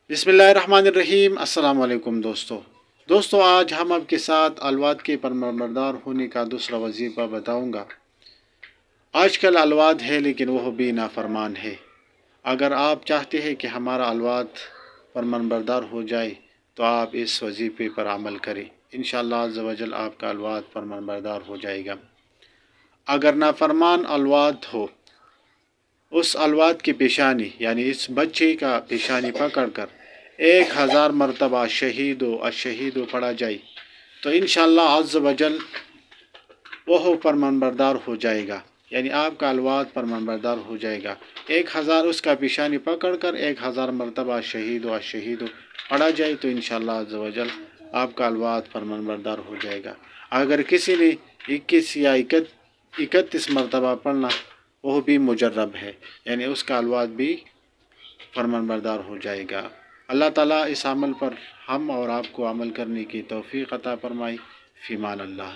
بسم اللہ الرحمن الرحیم۔ السلام علیکم دوستو آج ہم آپ کے ساتھ الواد کے فرمانبردار ہونے کا دوسرا وظیفہ بتاؤں گا۔ آج کل الواد ہے لیکن وہ بھی نافرمان ہے۔ اگر آپ چاہتے ہیں کہ ہمارا الواد فرمانبردار ہو جائے تو آپ اس وظیفے پر عمل کریں، انشاءاللہ عز و جل آپ کا الواد فرمانبردار ہو جائے گا۔ اگر نافرمان الواد ہو، اس الواد کی پیشانی یعنی اس بچے کا پیشانی پکڑ کر 1000 مرتبہ الشہید پڑھا جائے تو انشاءاللہ عز و جل وہ فرمانبردار ہو جائے گا، یعنی آپ کا الواد فرمانبردار ہو جائے گا۔ 1000 اس کا پیشانی پکڑ کر 1000 مرتبہ الشہید پڑھا جائے تو انشاءاللہ عز و جل آپ کا الواد فرمانبردار ہو جائے گا۔ اگر کسی نے 21 یا 31 مرتبہ پڑھنا، وہ بھی مجرب ہے، یعنی اس کا الواد بھی فرمانبردار ہو جائے گا۔ اللہ تعالیٰ اس عمل پر ہم اور آپ کو عمل کرنے کی توفیق عطا فرمائے۔ فی امان اللہ۔